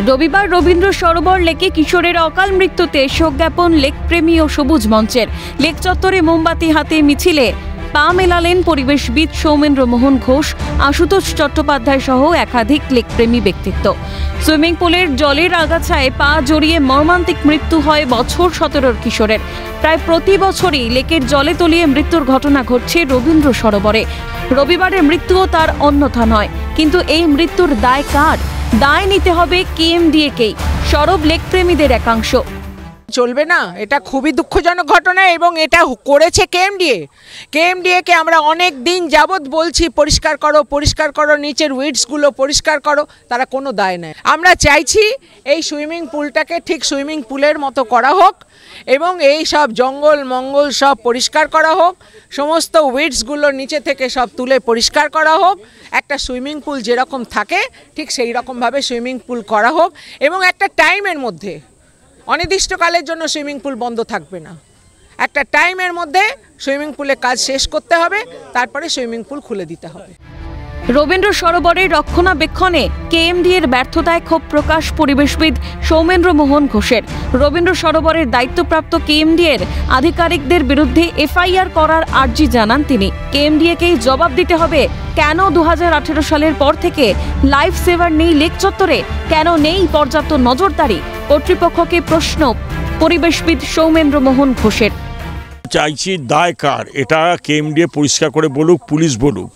রবিবার রবীন্দ্র সরোবর লেকে কিশোরের অকাল মৃত্যুতে শোক জ্ঞাপন লেকপ্রেমী ও সবুজ মঞ্চের। লেক চত্বরে মোমবাতি হাতে মিছিলে পা মেলালেন পরিবেশবিদ সৌমেন্দ্র মোহন ঘোষ, আশুতোষ চট্টোপাধ্যায় সহ একাধিক লেকপ্রেমী ব্যক্তিত্ব। সুইমিং পুলের জলের আগাছায় পা জড়িয়ে মর্মান্তিক মৃত্যু হয় বছর 17 কিশোরের। প্রায় প্রতি বছরই লেকের জলে তলিয়ে মৃত্যুর ঘটনা ঘটছে রবীন্দ্র সরোবরে। রবিবারের মৃত্যুও তার অন্যথা নয়, কিন্তু এই মৃত্যুর দায় কার? দায় নিতে হবে কেএমডিএকেই, সরব লেকপ্রেমীদের একাংশ। চলবে না, এটা খুবই দুঃখজনক ঘটনা এবং এটা করেছে কেএমডিএকে আমরা অনেক দিন যাবৎ বলছি পরিষ্কার করো, নিচের উইডসগুলো পরিষ্কার করো, তারা কোনো দায় নেয়। আমরা চাইছি এই সুইমিং পুলটাকে ঠিক সুইমিং পুলের মতো করা হোক এবং এই সব জঙ্গল মঙ্গল সব পরিষ্কার করা হোক, সমস্ত উইডসগুলোর নিচে থেকে সব তুলে পরিষ্কার করা হোক। একটা সুইমিং পুল যেরকম থাকে ঠিক সেই রকমভাবে সুইমিং পুল করা হোক এবং একটা টাইমের মধ্যে, অনির্দিষ্টকালের জন্য সুইমিং পুল বন্ধ থাকবে না। একটা টাইমের মধ্যে সুইমিং পুলে কাজ শেষ করতে হবে, তারপরে সুইমিং পুল খুলে দিতে হবে। রবীন্দ্র সরোবরের রক্ষণাবেক্ষণে কেএমডিএর ব্যর্থতায় ক্ষোভ প্রকাশ পরিবেশবিদ সৌমেন্দ্র মোহন ঘোষের। রবীন্দ্র সরোবরের দায়িত্বপ্রাপ্ত কেএমডিএর আধিকারিকদের বিরুদ্ধে এফআইআর করার আর্জি জানান তিনি। কেএমডিএকেই জবাব দিতে হবে, কেন 2018 সালের পর থেকে লাইফ সেভার নেই লেক চত্বরে, কেন নেই পর্যাপ্ত নজরদারি? কর্তৃপক্ষকে প্রশ্ন পরিবেশবিদ সৌমেন্দ্র মোহন ঘোষের। চাইছি দায় কার, এটা কেএমডিএ পরিষ্কার করে বলুক, পুলিশ বলুক।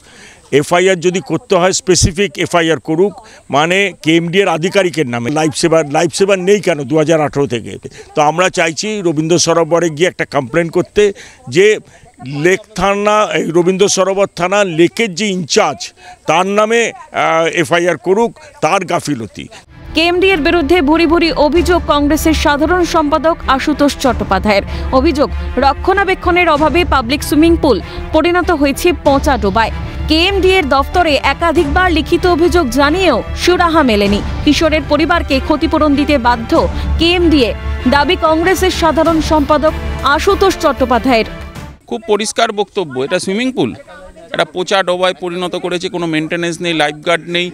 এফআইআর যদি করতে হয় স্পেসিফিক এফআইআর করুক, মানে কেএমডিএর আধিকারিকের নামে। লাইফ সেভার নেই কেন 2018 থেকে? তো আমরা চাইছি রবীন্দ্র সরোবরে গিয়ে একটা কমপ্লেন করতে, যে লেক থানা, রবীন্দ্র সরোবর থানা লেকের যে ইনচার্জ তার নামে এফআইআর করুক, তার গাফিলতি। কেএমডিএর বিরুদ্ধে ভুরি ভুরি অভিযোগ কংগ্রেসের সাধারণ সম্পাদক আশুতোষ চট্টোপাধ্যায়ের। অভিযোগ, রক্ষণাবেক্ষণের অভাবে পাবলিক সুইমিং পুল পরিণত হয়েছে পচা ডোবায়। কেএমডিএর দফতরে একাধিকবার লিখিত অভিযোগ জানিয়েও সুরাহা মেলেনি। কিশোরের পরিবারকে ক্ষতিপূরণ দিতে বাধ্য কেএমডিএ, দাবি কংগ্রেসের সাধারণ সম্পাদক আশুতোষ চট্টোপাধ্যায়ের। খুব পরিষ্কার বক্তব্য, এটা সুইমিং পুল একটা পচা ডোবায় পরিণত করেছে, কোনো মেনটেন্যান্স নেই, লাইফগার্ড নেই।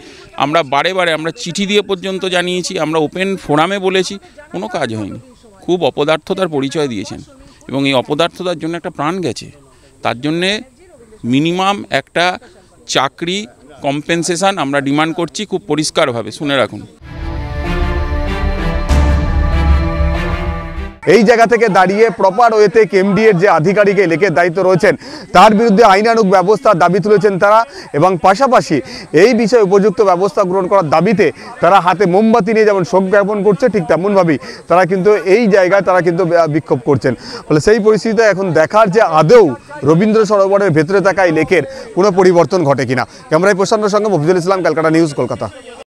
আমরা বারে আমরা চিঠি দিয়ে পর্যন্ত জানিয়েছি, আমরা ওপেন ফোরামে বলেছি, কোনো কাজ হয়নি। খুব অপদার্থতার পরিচয় দিয়েছেন এবং এই অপদার্থতার জন্য একটা প্রাণ গেছে। তার জন্যে মিনিমাম একটা চাকরি কম্পেনসেশন আমরা ডিমান্ড করছি, খুব পরিষ্কারভাবে শুনে রাখুন। এই জায়গা থেকে দাঁড়িয়ে প্রপার ওয়েতে কেএমডিএর যে আধিকারিক এই লেকের দায়িত্ব রয়েছেন তার বিরুদ্ধে আইনানুগ ব্যবস্থার দাবি তুলেছেন তারা, এবং পাশাপাশি এই বিষয়ে উপযুক্ত ব্যবস্থা গ্রহণ করার দাবিতে তারা হাতে মোমবাতি নিয়ে যেমন শোক জ্ঞাপন করছে, ঠিক তেমনভাবেই তারা কিন্তু এই জায়গায় তারা কিন্তু বিক্ষোভ করছেন। ফলে সেই পরিস্থিতিতে এখন দেখার যে আদৌ রবীন্দ্র সরোবরের ভেতরে থাকা এই লেকের কোনো পরিবর্তন ঘটে কিনা। ক্যামেরায় প্রশান্তর সঙ্গে মফিজুল ইসলাম, ক্যালকাটা নিউজ, কলকাতা।